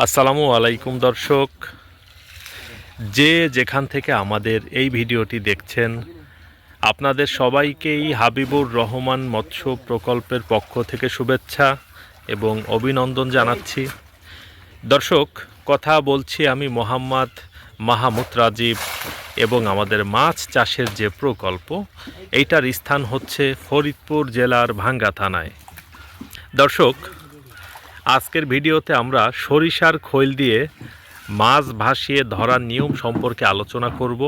আসসালামু আলাইকুম দর্শক, যে যেখান থেকে আমাদের এই ভিডিওটি দেখছেন আপনাদের সবাইকেই হাবিবুর রহমান মৎস্য প্রকল্পের পক্ষ থেকে শুভেচ্ছা এবং অভিনন্দন জানাচ্ছি। দর্শক, কথা বলছি আমি মোহাম্মদ মাহমুদ রাজীব এবং আমাদের মাছ চাষের যে প্রকল্প এইটার স্থান হচ্ছে ফরিদপুর জেলার ভাঙ্গা থানায়। দর্শক, আজকের ভিডিওতে আমরা সরিষার খৈল দিয়ে মাছ ভাসিয়ে ধরার নিয়ম সম্পর্কে আলোচনা করব।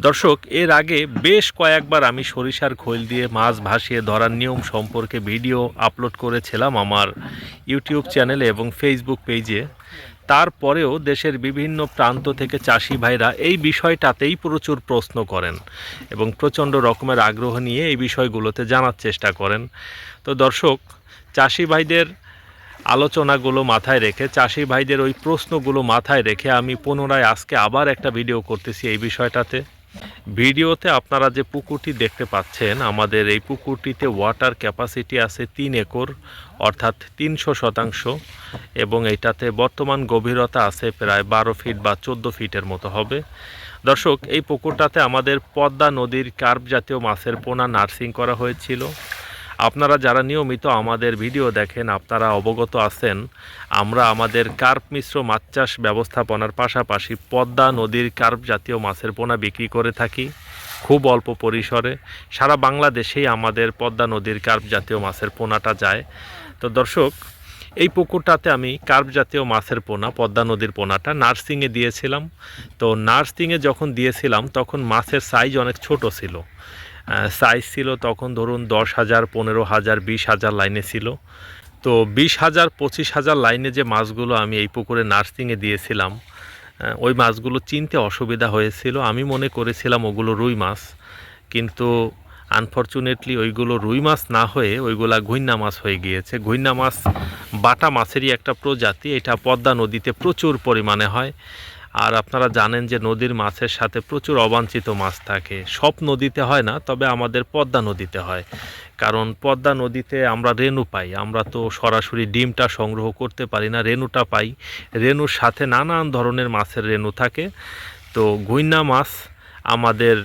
দর্শক, এর আগে বেশ কয়েকবার আমি সরিষার খৈল দিয়ে মাছ ভাসিয়ে ধরার নিয়ম সম্পর্কে ভিডিও আপলোড করেছিলাম আমার ইউটিউব চ্যানেলে এবং ফেসবুক পেজে। তারপরেও দেশের বিভিন্ন প্রান্ত থেকে চাষি ভাইরা এই বিষয়টাতেই প্রচুর প্রশ্ন করেন এবং প্রচণ্ড রকমের আগ্রহ নিয়ে এই বিষয়গুলোতে জানার চেষ্টা করেন। তো দর্শক, চাষি ভাইদের আলোচনাগুলো মাথায় রেখে, চাষি ভাইদের ওই প্রশ্নগুলো মাথায় রেখে আমি পুনরায় আজকে আবার একটা ভিডিও করতেছি এই বিষয়টাতে। ভিডিওতে আপনারা যে পুকুরটি দেখতে পাচ্ছেন, আমাদের এই পুকুরটিতে ওয়াটার ক্যাপাসিটি আছে 3 একর অর্থাৎ 300% এবং এইটাতে বর্তমান গভীরতা আছে প্রায় 12 ফিট বা 14 ফিটের মতো হবে। দর্শক, এই পুকুরটাতে আমাদের পদ্মা নদীর কার্প জাতীয় মাছের পোনা নার্সিং করা হয়েছিল। আপনারা যারা নিয়মিত আমাদের ভিডিও দেখেন আপনারা অবগত আছেন, আমরা আমাদের কার্প মিশ্র মাছ চাষ ব্যবস্থাপনার পাশাপাশি পদ্মা নদীর কার্প জাতীয় মাছের পোনা বিক্রি করে থাকি খুব অল্প পরিসরে। সারা বাংলাদেশেই আমাদের পদ্মা নদীর কার্প জাতীয় মাছের পোনাটা যায়। তো দর্শক, এই পুকুরটাতে আমি কার্প জাতীয় মাছের পোনা, পদ্মা নদীর পোনাটা নার্সিংয়ে দিয়েছিলাম। তো নার্সিংয়ে যখন দিয়েছিলাম তখন মাছের সাইজ অনেক ছোট ছিল। সাইজ ছিল তখন ধরুন 10,000, 15,000, 20,000 লাইনে ছিল। তো 20,000, 25,000 লাইনে যে মাছগুলো আমি এই পুকুরে নার্সিংয়ে দিয়েছিলাম, ওই মাছগুলো চিনতে অসুবিধা হয়েছিল। আমি মনে করেছিলাম ওগুলো রুই মাছ, কিন্তু আনফরচুনেটলি ওইগুলো রুই মাছ না হয়ে ওইগুলা ঘুইন্না মাছ হয়ে গিয়েছে। ঘুইন্না মাছ বাটা মাছেরই একটা প্রজাতি, এটা পদ্মা নদীতে প্রচুর পরিমাণে হয়। আর আপনারা জানেন যে নদীর মাছের সাথে প্রচুর অবাঞ্ছিত মাছ থাকে। সব নদীতে হয় না, তবে আমাদের পদ্মা নদীতে হয়। কারণ পদ্মা নদীতে আমরা রেণু পাই, আমরা তো সরাসরি ডিমটা সংগ্রহ করতে পারি না, রেণুটা পাই। রেণুর সাথে নানান ধরনের মাছের রেণু থাকে। তো ঘুইন্না মাছ আমাদের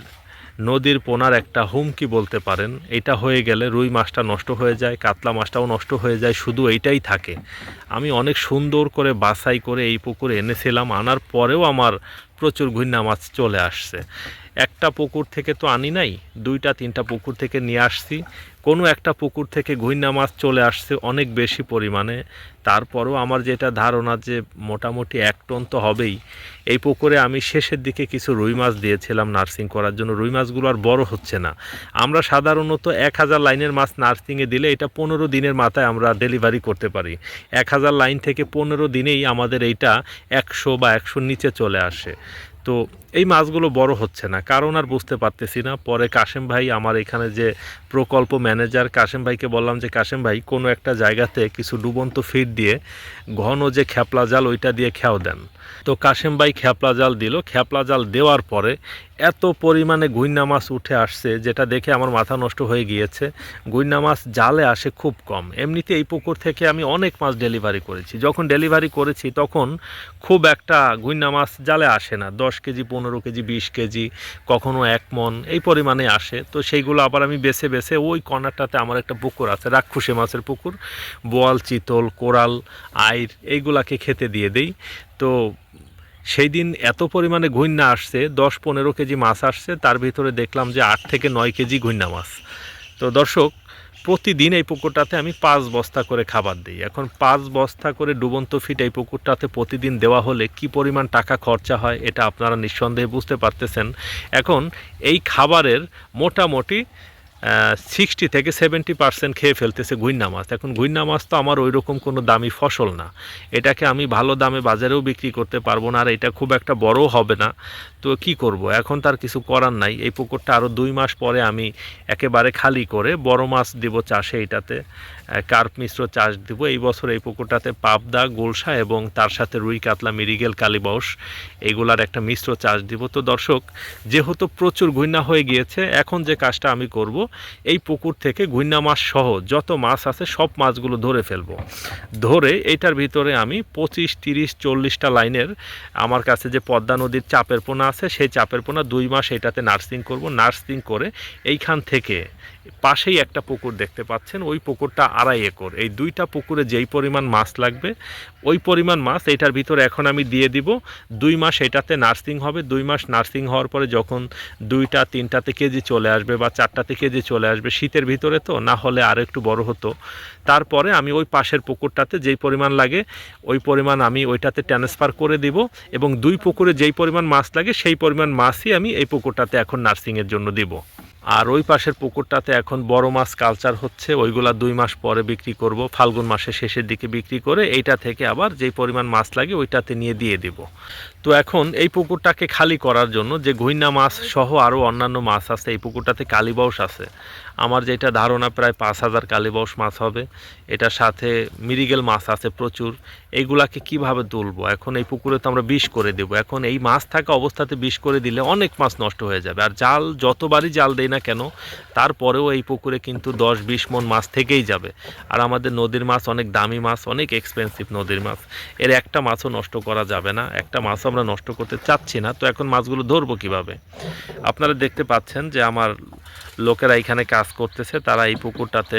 নদীর পোনার একটা হুমকি বলতে পারেন। এটা হয়ে গেলে রুই মাছটা নষ্ট হয়ে যায়, কাতলা মাছটাও নষ্ট হয়ে যায়, শুধু এইটাই থাকে। আমি অনেক সুন্দর করে বাছাই করে এই পুকুরে এনেছিলাম, আনার পরেও আমার প্রচুর ঘুইন্না মাছ চলে আসছে। একটা পুকুর থেকে তো আনি নাই, 2-3টা পুকুর থেকে নিয়ে আসছি। কোনো একটা পুকুর থেকে ঘুইন্না মাছ চলে আসছে অনেক বেশি পরিমাণে। তারপরেও আমার যেটা ধারণা যে মোটামুটি 1 টন তো হবেই। এই পুকুরে আমি শেষের দিকে কিছু রুই মাছ দিয়েছিলাম নার্সিং করার জন্য। রুই মাছগুলো আর বড় হচ্ছে না। আমরা সাধারণত 1,000 লাইনের মাছ নার্সিংয়ে দিলে এটা 15 দিনের মাথায় আমরা ডেলিভারি করতে পারি। 1,000 লাইন থেকে 15 দিনেই আমাদের এইটা 100 বা 100-র নিচে চলে আসে। তো এই মাছগুলো বড় হচ্ছে না, কারণ আর বুঝতে পারতেছি না। পরে কাশেম ভাই, আমার এখানে যে প্রকল্প ম্যানেজার, কাশেম ভাইকে বললাম যে কাশেম ভাই, কোনো একটা জায়গাতে কিছু ডুবন্ত ফিড দিয়ে ঘন যে খ্যাপলা জাল ওইটা দিয়ে খেয়াও দেন। তো কাশেম ভাই খ্যাপলা জাল দিল। খ্যাপলা জাল দেওয়ার পরে এত পরিমাণে ঘুইন্না মাছ উঠে আসছে যেটা দেখে আমার মাথা নষ্ট হয়ে গিয়েছে। ঘুইন্না মাছ জালে আসে খুব কম। এমনিতে এই পুকুর থেকে আমি অনেক মাছ ডেলিভারি করেছি। যখন ডেলিভারি করেছি তখন খুব একটা ঘুইন্না মাছ জালে আসে না। 10 কেজি, 15 কেজি, 20 কেজি, কখনো 1 মণ এই পরিমাণে আসে। তো সেইগুলো আবার আমি বেছে বেছে ওই কর্নারটাতে আমার একটা পুকুর আছে, রাক্ষুসী মাছের পুকুর, বোয়াল, চিতল, কোরাল, আইর এইগুলাকে খেতে দিয়ে দেই। তো সেই দিন এত পরিমাণে ঘুইন্না আসছে, 10-15 কেজি মাছ আসছে, তার ভিতরে দেখলাম যে 8 থেকে 9 কেজি ঘুইন্না মাছ। তো দর্শক, প্রতিদিন এই পুকুরটাতে আমি 5 বস্তা করে খাবার দিই। এখন 5 বস্তা করে ডুবন্ত ফিট এই পুকুরটাতে প্রতিদিন দেওয়া হলে কি পরিমাণ টাকা খরচা হয় এটা আপনারা নিঃসন্দেহে বুঝতে পারতেছেন। এখন এই খাবারের মোটামুটি 60 থেকে 70% খেয়ে ফেলতেছে ঘুইন্না মাছ। এখন ঘুইন্না মাছ তো আমার ওই রকম কোনো দামি ফসল না, এটাকে আমি ভালো দামে বাজারেও বিক্রি করতে পারবো না, আর এটা খুব একটা বড়ও হবে না। তো কি করব, এখন তার কিছু করার নাই। এই পুকুরটা আরও 2 মাস পরে আমি একেবারে খালি করে বড় মাছ দেব চাষে। এটাতে কার্প মিশ্র চাষ দিব। এই বছর এই পুকুরটাতে পাবদা, গুলশা এবং তার সাথে রুই, কাতলা, মিরিগেল, কালীবাউস এগুলার একটা মিশ্র চাষ দিব। তো দর্শক, যেহেতু প্রচুর ঘুইন্না হয়ে গিয়েছে, এখন যে কাজটা আমি করব, এই পুকুর থেকে ঘুইন্না মাছ সহ যত মাছ আছে সব মাছগুলো ধরে ফেলবো। ধরে এইটার ভিতরে আমি 25, 30, 40টা লাইনের আমার কাছে যে পদ্মা নদীর চাপের পোনা আছে, সেই চাপের পোনা 2 মাস এটাতে নার্সিং করব। নার্সিং করে এইখান থেকে পাশেই একটা পুকুর দেখতে পাচ্ছেন, ওই পুকুরটা 2.5 একর। এই 2টা পুকুরে যেই পরিমাণ মাছ লাগবে ওই পরিমাণ মাছ এটার ভিতরে এখন আমি দিয়ে দিব। 2 মাস এটাতে নার্সিং হবে। 2 মাস নার্সিং হওয়ার পরে যখন 2টা 3টাতে কেজি চলে আসবে বা 4টাতে কেজি চলে আসবে, শীতের ভিতরে তো না হলে আর একটু বড় হতো, তারপরে আমি ওই পাশের পুকুরটাতে যেই পরিমাণ লাগে ওই পরিমাণ আমি ওইটাতে ট্রান্সফার করে দিব এবং 2 পুকুরে যেই পরিমাণ মাছ লাগে সেই পরিমাণ মাছই আমি এই পুকুরটাতে এখন নার্সিংয়ের জন্য দিব। আর ওই পাশের পুকুরটাতে এখন বড় মাছ কালচার হচ্ছে, ওইগুলা 2 মাস পরে বিক্রি করব, ফাল্গুন মাসের শেষের দিকে বিক্রি করে এইটা থেকে আবার যেই পরিমাণ মাছ লাগে ওইটাতে নিয়ে দিয়ে দিব। তো এখন এই পুকুরটাকে খালি করার জন্য যে ঘুইন্না মাছ সহ আরও অন্যান্য মাছ আছে, এই পুকুরটাতে কালীবাউস আছে, আমার যেটা ধারণা প্রায় 5000 কালীবাউস মাছ হবে। এটার সাথে মিরিগেল মাছ আছে প্রচুর। এইগুলাকে কিভাবে তুলবো? এখন এই পুকুরে তো আমরা বিষ করে দেবো। এখন এই মাছ থাকা অবস্থাতে বিষ করে দিলে অনেক মাছ নষ্ট হয়ে যাবে। আর জাল যতবারই জাল দেই না কেন, তারপরেও এই পুকুরে কিন্তু 10-20 মণ মাছ থেকেই যাবে। আর আমাদের নদীর মাছ অনেক দামি মাছ, অনেক এক্সপেন্সিভ নদীর মাছ, এর একটা মাছও নষ্ট করা যাবে না। একটা মাছও আমরা নষ্ট করতে চাচ্ছি না। তো এখন মাছগুলো ধরবো কিভাবে? আপনারা দেখতে পাচ্ছেন যে আমার লোকেরা এখানে কাজ করতেছে, তারা এই পুকুরটাতে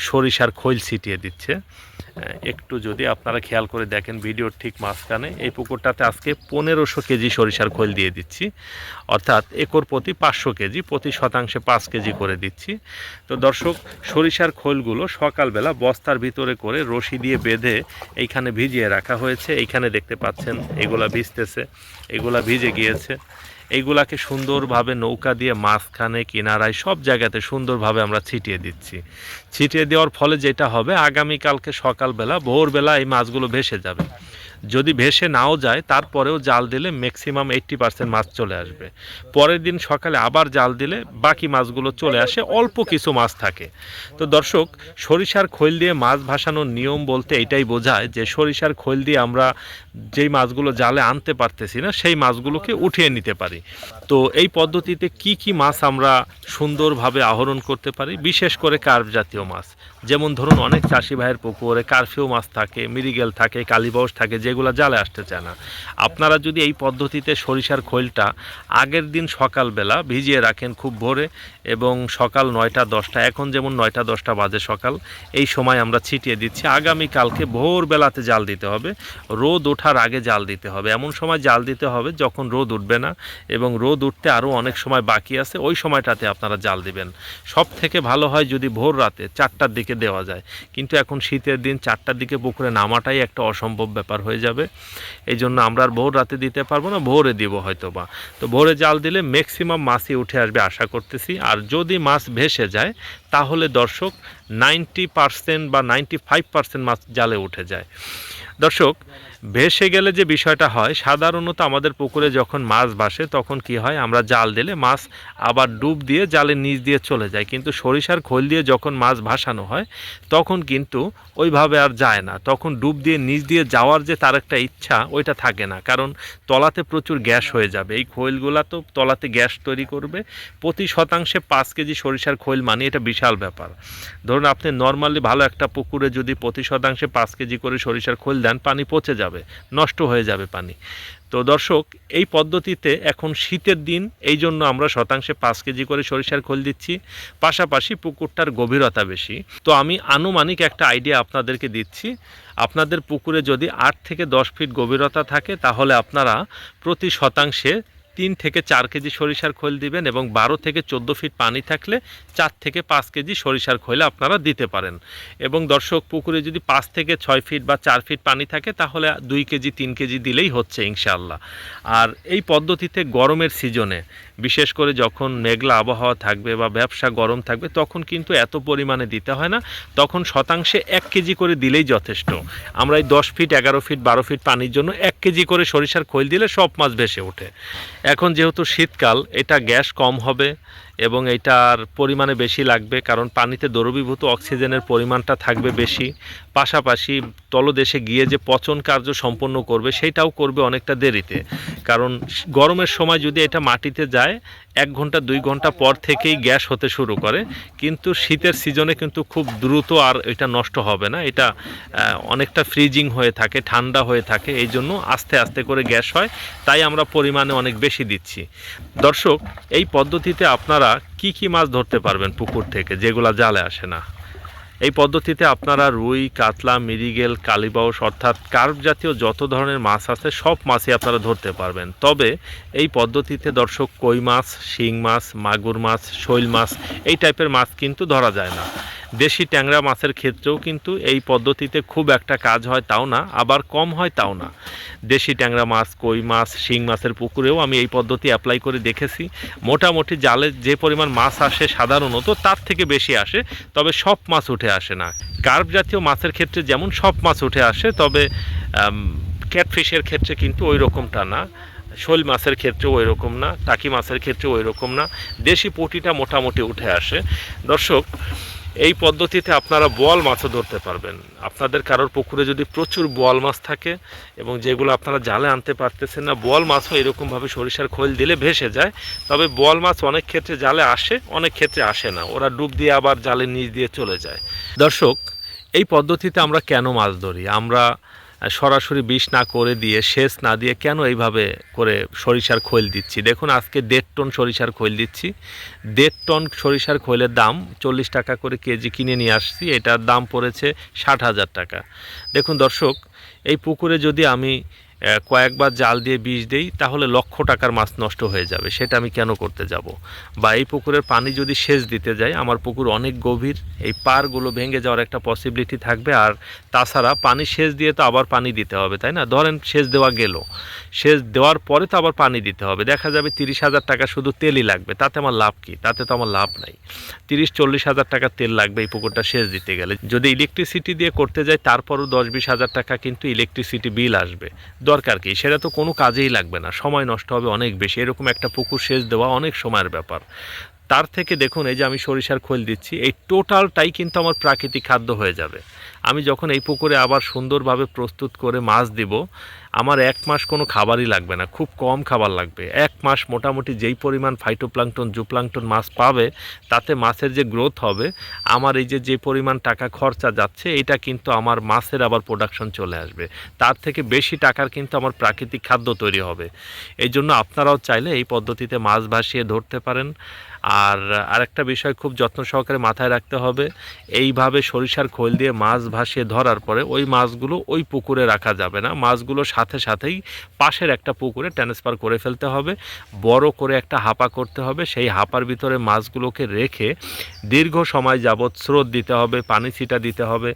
সরিষার খৈল ছিটিয়ে দিচ্ছে। একটু যদি আপনারা খেয়াল করে দেখেন ভিডিওর ঠিক মাঝখানে, এই পুকুরটাতে আজকে 1500 কেজি সরিষার খৈল দিয়ে দিচ্ছি, অর্থাৎ একর প্রতি 500 কেজি, প্রতি শতাংশে 5 কেজি করে দিচ্ছি। তো দর্শক, সরিষার খৈলগুলো সকালবেলা বস্তার ভিতরে করে রশি দিয়ে বেঁধে এইখানে ভিজিয়ে রাখা হয়েছে। এইখানে দেখতে পাচ্ছেন এগুলা ভিজতেছে, এগুলা ভিজে গিয়েছে। এইগুলাকে সুন্দরভাবে নৌকা দিয়ে মাঝখানে, কিনারায়, সব জায়গাতে সুন্দরভাবে আমরা ছিটিয়ে দিচ্ছি। ছিটিয়ে দেওয়ার ফলে যেটা হবে, আগামীকালকে সকালবেলা ভোরবেলা এই মাছগুলো ভেসে যাবে। যদি ভেসে নাও যায় তারপরেও জাল দিলে ম্যাক্সিমাম 80% মাছ চলে আসবে। পরের দিন সকালে আবার জাল দিলে বাকি মাছগুলো চলে আসে, অল্প কিছু মাছ থাকে। তো দর্শক, সরিষার খৈল দিয়ে মাছ ভাসানোর নিয়ম বলতে এটাই বোঝায় যে সরিষার খৈল দিয়ে আমরা যেই মাছগুলো জালে আনতে পারতেছি না সেই মাছগুলোকে উঠিয়ে নিতে পারি। তো এই পদ্ধতিতে কি কি মাছ আমরা সুন্দরভাবে আহরণ করতে পারি, বিশেষ করে কার্প জাতীয় মাছ, যেমন ধরুন অনেক চাষি ভাইয়ের পুকুরে কারফিউ মাছ থাকে, মিরিগেল থাকে, কালীবাউস থাকে, যেগুলো জালে আসতে চায় না। আপনারা যদি এই পদ্ধতিতে সরিষার খৈলটা আগের দিন সকালবেলা ভিজিয়ে রাখেন খুব ভোরে, এবং সকাল 9টা 10টা, এখন যেমন 9টা 10টা বাজে সকাল, এই সময় আমরা ছিটিয়ে দিচ্ছি। আগামীকালকে ভোরবেলাতে জাল দিতে হবে, রোদ ওঠার আগে জাল দিতে হবে। এমন সময় জাল দিতে হবে যখন রোদ উঠবে না এবং রোদ উঠতে আরও অনেক সময় বাকি আছে, ওই সময়টাতে আপনারা জাল দিবেন। সব থেকে ভালো হয় যদি ভোর রাতে 4টার দিকে দেওয়া যায়, কিন্তু এখন শীতের দিন 4টার দিকে পুকুরে নামাটাই একটা অসম্ভব ব্যাপার হয়ে যাবে। এই জন্য আমরা আর ভোর রাতে দিতে পারবো না, ভোরে দিব হয়তো বা। তো ভোরে জাল দিলে ম্যাক্সিমাম মাছই উঠে আসবে আশা করতেছি। আর যদি মাছ ভেসে যায় তাহলে দর্শক 90% বা 95% মাছ জালে উঠে যায়। দর্শক, ভেসে গেলে যে বিষয়টা হয়, সাধারণত আমাদের পুকুরে যখন মাছ ভাসে তখন কি হয়, আমরা জাল দিলে মাছ আবার ডুব দিয়ে জালের নিচ দিয়ে চলে যায়, কিন্তু সরিষার খৈল দিয়ে যখন মাছ ভাসানো হয় তখন কিন্তু ওইভাবে আর যায় না। তখন ডুব দিয়ে নিচ দিয়ে যাওয়ার যে তার একটা ইচ্ছা, ওইটা থাকে না, কারণ তলাতে প্রচুর গ্যাস হয়ে যাবে। এই খৈলগুলা তো তলাতে গ্যাস তৈরি করবে। প্রতি শতাংশে 5 কেজি সরিষার খৈল মানে এটা বিশাল ব্যাপার। ধরুন আপনি নর্মালি ভালো একটা পুকুরে যদি প্রতি শতাংশে 5 কেজি করে সরিষার খৈল দেন, পানি পচে যাবে, নষ্ট হয়ে যাবে পানি। তো দর্শক, এই পদ্ধতিতে এখন শীতের দিন, এই জন্য আমরা শতাংশে 5 কেজি করে সরিষার খৈল দিচ্ছি। পাশাপাশি পুকুরটার গভীরতা বেশি। তো আমি আনুমানিক একটা আইডিয়া আপনাদেরকে দিচ্ছি। আপনাদের পুকুরে যদি 8 থেকে 10 ফিট গভীরতা থাকে তাহলে আপনারা প্রতি শতাংশে 3 থেকে 4 কেজি সরিষার খৈল দিবেন, এবং 12 থেকে 14 ফিট পানি থাকলে 4 থেকে 5 কেজি সরিষার খৈল আপনারা দিতে পারেন। এবং দর্শক, পুকুরে যদি 5 থেকে 6 ফিট বা 4 ফিট পানি থাকে তাহলে 2 কেজি 3 কেজি দিলেই হচ্ছে ইনশাআল্লাহ। আর এই পদ্ধতিতে গরমের সিজনে, বিশেষ করে যখন মেঘলা আবহাওয়া থাকবে বা ব্যবসা গরম থাকবে, তখন কিন্তু এত পরিমাণে দিতে হয় না, তখন শতাংশে 1 কেজি করে দিলেই যথেষ্ট। আমরা এই 10 ফিট 11 ফিট 12 ফিট পানির জন্য 1 কেজি করে সরিষার খৈল দিলে সব মাছ ভেসে ওঠে। এখন যেহেতু শীতকাল, এটা গ্যাস কম হবে এবং এটার পরিমাণে বেশি লাগবে, কারণ পানিতে দ্রবীভূত অক্সিজেনের পরিমাণটা থাকবে বেশি। পাশাপাশি তলদেশে গিয়ে যে পচন কার্য সম্পন্ন করবে সেটাও করবে অনেকটা দেরিতে, কারণ গরমের সময় যদি এটা মাটিতে যায় 1 ঘন্টা 2 ঘন্টা পর থেকেই গ্যাস হতে শুরু করে, কিন্তু শীতের সিজনে কিন্তু খুব দ্রুত আর এটা নষ্ট হবে না, এটা অনেকটা ফ্রিজিং হয়ে থাকে, ঠান্ডা হয়ে থাকে, এই জন্য আস্তে আস্তে করে গ্যাস হয়, তাই আমরা পরিমাণে অনেক বেশি দিচ্ছি। দর্শক, এই পদ্ধতিতে আপনারা কি মাছ ধরতে পারবেন পুকুর থেকে যেগুলো জালে আসে না? এই পদ্ধতিতে আপনারা রুই, কাতলা, মৃগেল, কালীবাউস অর্থাৎ কার্প জাতীয় যত ধরনের মাছ আছে সব মাছই আপনারা ধরতে পারবেন। তবে এই পদ্ধতিতে দর্শক কই মাছ, শিং মাছ, মাগুর মাছ, শৈল মাছ এই টাইপের মাছ কিন্তু ধরা যায় না। দেশি ট্যাংরা মাছের ক্ষেত্রেও কিন্তু এই পদ্ধতিতে খুব একটা কাজ হয় তাও না, আবার কম হয় তাও না। দেশি ট্যাংরা মাছ, কই মাছ, শিং মাছের পুকুরেও আমি এই পদ্ধতি অ্যাপ্লাই করে দেখেছি। মোটামুটি জালে যে পরিমাণ মাছ আসে সাধারণত তার থেকে বেশি আসে, তবে সব মাছ উঠে আসে না। কার্প জাতীয় মাছের ক্ষেত্রে যেমন সব মাছ উঠে আসে, তবে ক্যাটফিশের ক্ষেত্রে কিন্তু ওই রকমটা না, শোল মাছের ক্ষেত্রেও ওই রকম না, টাকি মাছের ক্ষেত্রেও ওই রকম না। দেশি পুঁটিটা মোটামুটি উঠে আসে। দর্শক, এই পদ্ধতিতে আপনারা বোয়াল মাছও ধরতে পারবেন। আপনাদের কারোর পুকুরে যদি প্রচুর বোয়াল মাছ থাকে এবং যেগুলো আপনারা জালে আনতে পারতেছেন না, বোয়াল মাছও এরকমভাবে সরিষার খোল দিলে ভেসে যায়। তবে বোয়াল মাছ অনেক ক্ষেত্রে জালে আসে, অনেক ক্ষেত্রে আসে না, ওরা ডুব দিয়ে আবার জালের নিচ দিয়ে চলে যায়। দর্শক, এই পদ্ধতিতে আমরা কেন মাছ ধরি? আমরা সরাসরি বিষ না করে দিয়ে, সেচ না দিয়ে কেন এইভাবে করে সরিষার খৈল দিচ্ছি? দেখুন, আজকে 1.5 টন সরিষার খৈল দিচ্ছি। 1.5 টন সরিষার খৈলের দাম 40 টাকা করে কেজি কিনে নিয়ে আসছি, এটার দাম পড়েছে 60,000 টাকা। দেখুন দর্শক, এই পুকুরে যদি আমি কয়েকবার জাল দিয়ে বিষ দেই তাহলে লক্ষ টাকার মাছ নষ্ট হয়ে যাবে, সেটা আমি কেন করতে যাব? বা এই পুকুরের পানি যদি সেচ দিতে যাই, আমার পুকুর অনেক গভীর, এই পারগুলো ভেঙে যাওয়ার একটা পসিবিলিটি থাকবে। আর তাছাড়া পানি সেচ দিয়ে তো আবার পানি দিতে হবে, তাই না? ধরেন সেচ দেওয়া গেল, সেচ দেওয়ার পরে তো আবার পানি দিতে হবে, দেখা যাবে 30,000 টাকা শুধু তেলই লাগবে, তাতে আমার লাভ কি? তাতে তো আমার লাভ নাই। 30-40 হাজার টাকা তেল লাগবে এই পুকুরটা সেচ দিতে গেলে। যদি ইলেকট্রিসিটি দিয়ে করতে যাই তারপরও 10-20 হাজার টাকা কিন্তু ইলেকট্রিসিটি বিল আসবে। দরকার কি? সেটা তো কোনো কাজেই লাগবে না, সময় নষ্ট হবে অনেক বেশি। এরকম একটা পুকুর সেচ দেওয়া অনেক সময়ের ব্যাপার। তার থেকে দেখুন, এই যে আমি সরিষার খোল দিচ্ছি, এই টোটালটাই কিন্তু আমার প্রাকৃতিক খাদ্য হয়ে যাবে। আমি যখন এই পুকুরে আবার সুন্দরভাবে প্রস্তুত করে মাছ দিব, আমার 1 মাস কোনো খাবারই লাগবে না, খুব কম খাবার লাগবে। 1 মাস মোটামুটি যেই পরিমাণ ফাইটোপ্লাঙ্কটন, জুপ্লাঙ্কটন মাছ পাবে, তাতে মাছের যে গ্রোথ হবে, আমার এই যে পরিমাণ টাকা খরচা যাচ্ছে, এটা কিন্তু আমার মাছের আবার প্রোডাকশন চলে আসবে। তার থেকে বেশি টাকার কিন্তু আমার প্রাকৃতিক খাদ্য তৈরি হবে। এই জন্য আপনারাও চাইলে এই পদ্ধতিতে মাছ ভাসিয়ে ধরতে পারেন। আর আরেকটা বিষয় খুব যত্ন সহকারে মাথায় রাখতে হবে, এইভাবে সরিষার খোল দিয়ে মাছ ভাসিয়ে ধরার পরে ওই মাছগুলো ওই পুকুরে রাখা যাবে না, মাছগুলো সাথে সাথেই পাশের একটা পুকুরে ট্রান্সফার করে ফেলতে হবে। বড় করে একটা হাপা করতে হবে, সেই হাপার ভিতরে মাছগুলোকে রেখে দীর্ঘ সময় যাবৎ স্রোত দিতে হবে, পানি ছিটা দিতে হবে।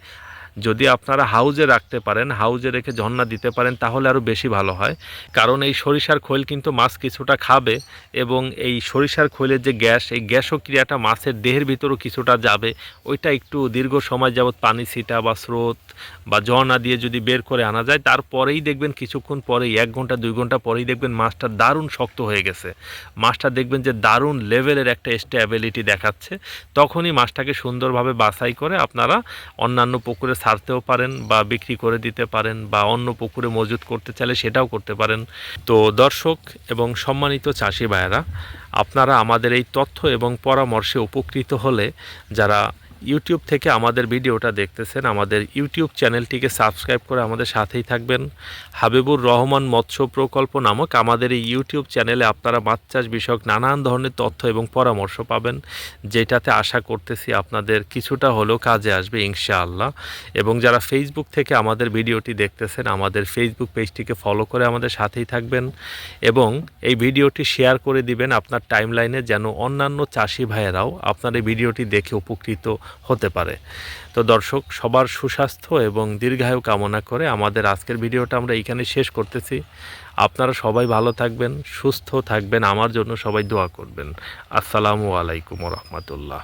যদি আপনারা হাউজে রাখতে পারেন, হাউজে রেখে ঝর্ণা দিতে পারেন, তাহলে আরও বেশি ভালো হয়। কারণ এই সরিষার খৈল কিন্তু মাছ কিছুটা খাবে, এবং এই সরিষার খৈলের যে গ্যাস, এই গ্যাসও ক্রিয়াটা মাছের দেহের ভিতরও কিছুটা যাবে। ওইটা একটু দীর্ঘ সময় যাবৎ পানি ছিটা বা স্রোত বা ঝর্ণা দিয়ে যদি বের করে আনা যায়, তারপরেই দেখবেন কিছুক্ষণ পরেই, 1 ঘন্টা 2 ঘন্টা পরেই দেখবেন মাছটা দারুণ শক্ত হয়ে গেছে। মাছটা দেখবেন যে দারুণ লেভেলের একটা স্টেবিলিটি দেখাচ্ছে। তখনই মাছটাকে সুন্দরভাবে বাছাই করে আপনারা অন্যান্য পুকুরে ছাড়তেও পারেন, বা বিক্রি করে দিতে পারেন, বা অন্য পুকুরে মজুত করতে চাইলে সেটাও করতে পারেন। তো দর্শক এবং সম্মানিত চাষি ভাইয়েরা, আপনারা আমাদের এই তথ্য এবং পরামর্শে উপকৃত হলে, যারা ইউটিউব থেকে আমাদের ভিডিওটা দেখতেছেন, আমাদের ইউটিউব চ্যানেলটিকে সাবস্ক্রাইব করে আমাদের সাথেই থাকবেন। হাবিবুর রহমান মৎস্য প্রকল্প নামক আমাদের এই ইউটিউব চ্যানেলে আপনারা মাছ চাষ বিষয়ক নানান ধরনের তথ্য এবং পরামর্শ পাবেন, যেটাতে আশা করতেছি আপনাদের কিছুটা হলেও কাজে আসবে ইনশাআল্লাহ। এবং যারা ফেসবুক থেকে আমাদের ভিডিওটি দেখতেছেন, আমাদের ফেসবুক পেজটিকে ফলো করে আমাদের সাথেই থাকবেন, এবং এই ভিডিওটি শেয়ার করে দিবেন আপনার টাইমলাইনে, যেন অন্যান্য চাষি ভাইয়েরাও আপনার এই ভিডিওটি দেখে উপকৃত হতে পারে। তো দর্শক, সবার সুস্বাস্থ্য এবং দীর্ঘায়ু কামনা করে আমাদের আজকের ভিডিওটা আমরা এইখানে শেষ করতেছি। আপনারা সবাই ভালো থাকবেন, সুস্থ থাকবেন, আমার জন্য সবাই দোয়া করবেন। আসসালামু আলাইকুম ওয়া রাহমাতুল্লাহ।